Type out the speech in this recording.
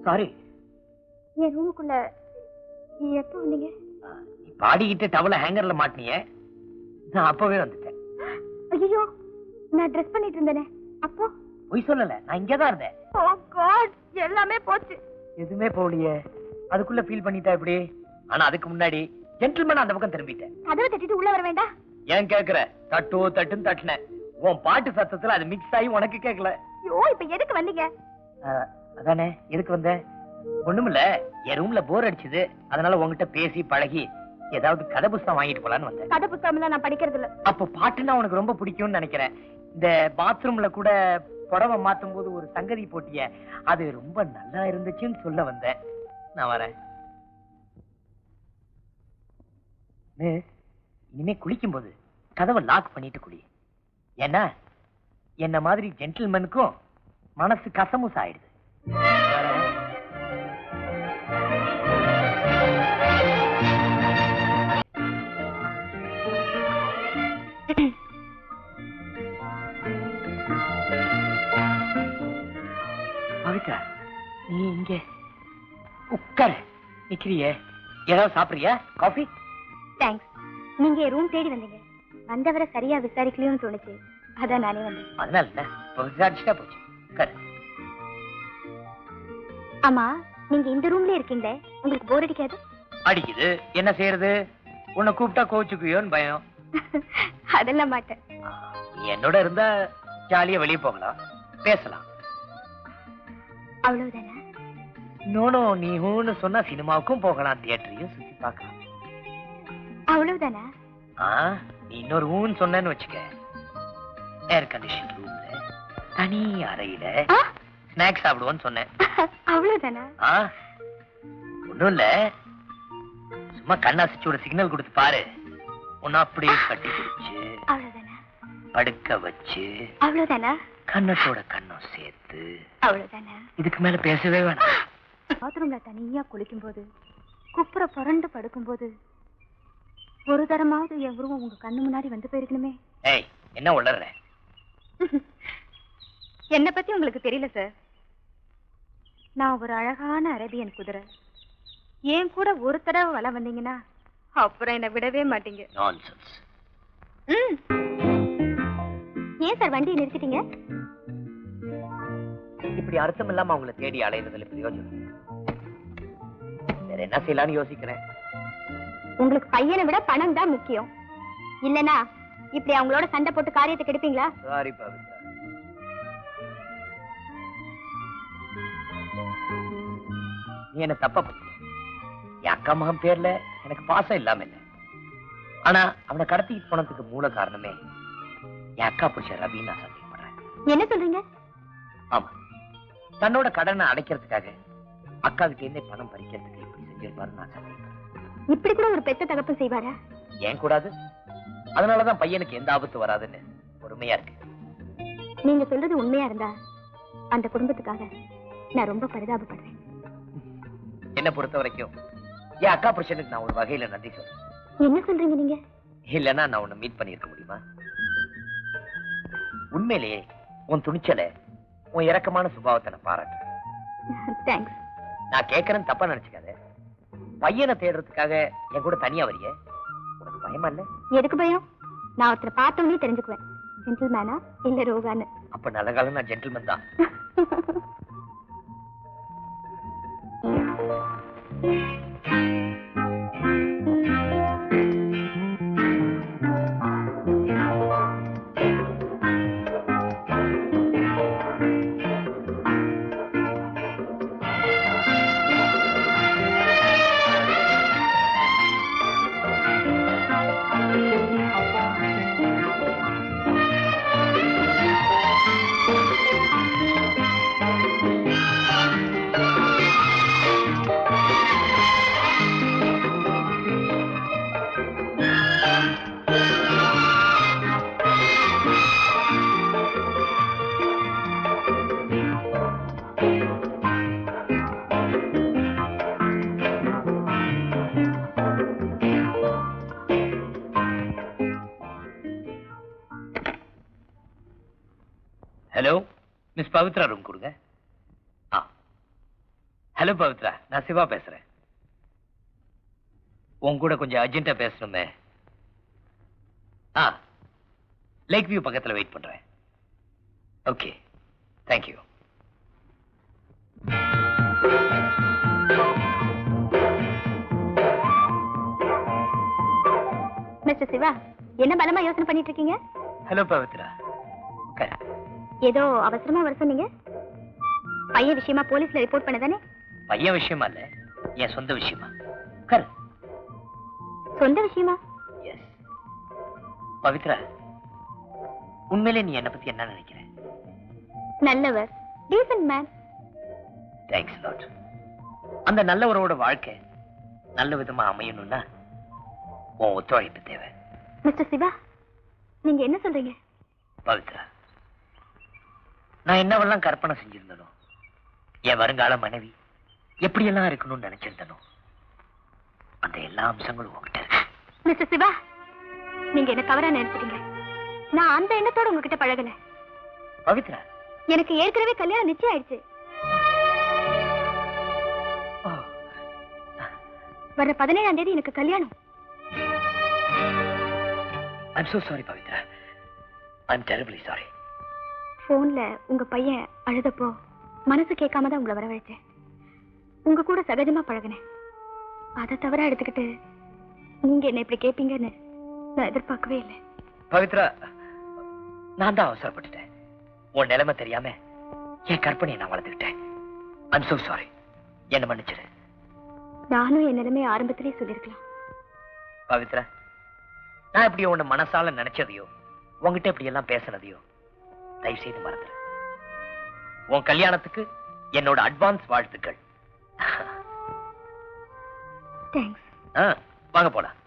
Sorry. என் ரூமுக்குள்ள எப்ப வந்தீங்க? நீ பாடிக்கிட்டு டவல ஹேங்கர்ல மாட்டினியே, நான் அப்பவே வந்துட்டேன். ஐயோ, நான் ட்ரெஸ் பண்ணிட்டு இருந்தேனே அப்போ? பொய் சொல்லல, நான் இங்கதான் இருந்தேன். ஓ காட், எல்லாமே போச்சு. எதுவுமே போகலையே, அதுக்குள்ள ஃபீல் பண்ணிட்டா இப்படி? ஆனா அதுக்கு முன்னாடி ஜென்டில்மேன் அந்த பக்கம் திரும்பிட்டேன். கதவை தட்டிட்டு உள்ள வர வேண்டாம்? ஏன் கேக்குற? தட்டோ தட்டுன்னு தட்டினேன். உன் பாட்டு சத்தத்துல அது மிக்ஸ் ஆகி உனக்கு கேட்கல. ஐயோ, இப்ப எதுக்கு வந்தீங்க? அதானே, எதுக்கு வந்த? ஒண்ணுமில்ல, என் ரூம்ல போர் அடிச்சுது, அதனால உங்ககிட்ட பேசி பழகி ஏதாவது கதை புத்தகம் வாங்கிட்டு போலான்னு வந்தேன். கதை புத்தகம் நான் படிக்கிறது இல்ல. அப்ப பாட்டுன்னா உனக்கு ரொம்ப பிடிக்கும்னு நினைக்கிறேன். இந்த பாத்ரூம்ல கூட புடவை மாத்தும் போது ஒரு சங்கதி போட்டிய, அது ரொம்ப நல்லா இருந்துச்சுன்னு சொல்ல வந்தேன். நான் வரேன். இனிமே குளிக்கும் போது கதவை லாக் பண்ணிட்டு குளி. ஏன்னா என்ன மாதிரி ஜென்டில்மேனுக்கும் மனசு கசமுச ஆயிடுது. பவித்ரா, நீ இங்க உட்காரு. நிக்கிறியே, ஏதாவது சாப்பிடுறியா? காஃபி? தேங்க்ஸ். நீங்க ரூம் தேடி வந்தீங்க, வந்தவரை சரியா விசாரிக்கலையோன்னு தோணுச்சு, அதான் நானே வந்தேன். அதனால என்ன, விசாரிச்சுட்டா போச்சு. உட்காரு. ஆமா, நீங்க இந்த ரூம்ல இருக்கீங்களே, உங்களுக்கு போர் அடிக்காது? அடிக்குது, என்ன செய்யறது? உன்னை கூப்பிட்டா கோச்சுக்குயோன்னு பயம். அதெல்லாம் மாட்டேன். நீ என்னோட இருந்தா ஜாலியா வெளியே போகலாம், பேசலாம். அவ்வளவுதானா? நோனோ, நீ ஹூன்னு சொன்னா சினிமாவுக்கும் போகலாம், தியேட்டரையும் சுத்தி பார்க்கலாம். அவ்வளவுதானா? நீ இன்னொரு ஹூன்னு சொன்னேன்னு வச்சுக்க, ஏர் கண்டிஷன் ரூம்ல தனி அறையில ஸ்நாக்ஸ் சாப்பிடுவோன்னு சொன்னேன். அவ்வளவுதானா? ஒண்ணும் இல்ல, சும்மா கண்ணாசிச்சு ஒரு சிக்னல் கொடுத்து பாரு, உன்னை அப்படியே கட்டி பிடிச்சு படுக்க வச்சு, அவ்வளவுதானா? கண்ணத்தோட கண்ணம் சேர்த்து, அவ்வளவுதானா? இதுக்கு மேல பேசவே வேணாம். பாத்ரூம்ல தனியா குளிக்கும் போது, குப்புற புரண்டு படுக்கும் போது, ஒரு தரமாவது என் உருவம் உங்க கண்ணு முன்னாடி வந்து போயிருக்கணுமே. ஏய், என்ன உளர்ற? என்ன பத்தி உங்களுக்கு தெரியல சார். நான் ஒரு அழகான அரேபியன் குதிரை. ஏன் கூட ஒரு தடவை வள வந்தீங்கன்னா அப்புறம் என்ன விடவே மாட்டீங்க. நான்சென்ஸ். ஏன் சார் வண்டியை நிறுத்திட்டீங்க? இப்படி அர்த்தம் இல்லாம அவங்களை தேடி அலையிறதுல பிரயோஜனம். வேற என்ன செய்யலாம்னு யோசிக்கிறேன். உங்களுக்கு பையனை விட பணம் தான் முக்கியம். இல்லனா இப்படி அவங்களோட சண்டை போட்டு காரியத்தை கெடுப்பீங்களா? சாரி பவித்ரா. நீ என்ன தப்பா பத்தி, என் அக்கா மகன் பேர்ல எனக்கு பாசம் இல்லாம இல்ல. ஆனா அவனை கடத்திட்டு போனதுக்கு மூல காரணமே என் அக்கா புருஷன் ரவி. நான் சந்தேகப்படுறேன். என்ன சொல்றீங்க? ஆமா, தன்னோட கடனை அடைக்கிறதுக்காக அக்கா கிட்ட இருந்தே பணம் பறிக்கிறதுக்கு இப்படி செஞ்சிருப்பாரு நான் சந்தேகப்படுறேன். இப்படி கூட ஒரு பெத்த தகப்பன் செய்வாரா? ஏன் கூடாது? அதனாலதான் பையனுக்கு எந்த ஆபத்து வராதுன்னு பொறுமையா இருக்கு. நீங்க சொல்றது உண்மையா இருந்தா அந்த குடும்பத்துக்காக நான் ரொம்ப பரிதாபப்படுறேன். என்ன பொறுத்த வரைக்கும் என் அக்கா புருஷனுக்கு நான் ஒரு வகையில நன்றி சொல்றேன். என்ன சொல்றீங்க நீங்க? இல்லன்னா நான் உன்னை மீட் பண்ணிருக்க முடியுமா? உண்மையிலேயே உன் துணிச்சலை, உன் இரக்கமான சுபாவத்தை நான் பாராட்டுறேன். தேங்க்ஸ். நான் கேட்கறேன்னு தப்பா நினைச்சுக்காத. பையனை தேடுறதுக்காக என் கூட தனியா வரிய, உனக்கு பயமா இல்ல? எதுக்கு பயம்? நான் ஒருத்தரை பார்த்தோன்னே தெரிஞ்சுக்குவேன், ஜென்டில்மேனா இல்ல ரோகான்னு. அப்ப நல்ல காலம் நான் ஜென்டில்மேன் தான். ஹலோ மிஸ் பவித்ரா, ரூம் கொடுங்க. ஹலோ பவித்ரா, நான் சிவா பேசுறேன். உன் கூட கொஞ்சம் அர்ஜென்ட்டா பேசணுமே. லேக் வியூ பக்கத்துல வெயிட் பண்றேன். Okay, thank you. மிஸ்டர் சிவா, என்ன பலமா யோசனை பண்ணிட்டு இருக்கீங்க? ஹலோ பவித்ரா. ஏதோ அவசரமா வர சொன்னீங்க. பையன் விஷயமா போலீஸ்ல ரிப்போர்ட் பண்ணதானே? பையன் விஷயமா இல்ல, என் சொந்த விஷயமா. கரு சொந்த விஷயமா? எஸ். பவித்ரா, உண்மையிலே நீ என்ன பத்தி என்ன நினைக்கிற? நல்லவர், டீசன்ட் மேன். Thanks lot. அந்த நல்லவரோட வாழ்க்கை நல்ல விதமா அமையணும்னா உன் ஒத்துழைப்பு தேவை. மிஸ்டர் சிவா, நீங்க என்ன சொல்றீங்க? பவித்ரா, நான் என்னவெல்லாம் கற்பனை செஞ்சிருந்தனோ, என் வருங்கால மனைவி எப்படியெல்லாம் இருக்கணும்னு நினைச்சிருந்தனோ, அந்த எல்லா அம்சங்களும் உங்ககிட்ட இருக்கு. மிஸ்டர் சிவா, நீங்க என்ன தவறா நினைச்சிட்டீங்க. நான் அந்த எண்ணத்தோட உங்ககிட்ட பழகல. பவித்ரா, எனக்கு ஏற்கனவே கல்யாணம் நிச்சயம் ஆயிடுச்சு. வர 17ஆம் தேதி எனக்கு கல்யாணம். I'm so sorry Pavithra. I'm terribly sorry. போன்ல உங்க பையன் அழுதப்போ மனசு கேட்காம தான் உங்களை வரவழைச்சேன். உங்க கூட சகஜமா பழகினேன். அதை தவறா எடுத்துக்கிட்டு நீங்க என்ன இப்படி கேட்பீங்கன்னு நான் எதிர்பார்க்கவே இல்லை. பவித்ரா, நான் தான் அவசரப்பட்டுட்டேன். உன் நிலைமை தெரியாம என் கற்பனையை நான் வளர்த்துக்கிட்டேன். I'm so sorry. என்ன மன்னிச்சிரு. நானும் என் நிலைமையை ஆரம்பத்திலே சொல்லிருக்கலாம். பவித்ரா, நான் இப்படி உன்னை மனசால நினைச்சதையோ உன்கிட்ட இப்படி எல்லாம் பேசினதையோ தயவு செய்து மறந்துரு. உன் கல்யாணத்துக்கு என்னோட அட்வான்ஸ் வாழ்த்துக்கள். தேங்க்ஸ். வாங்க போலாம்.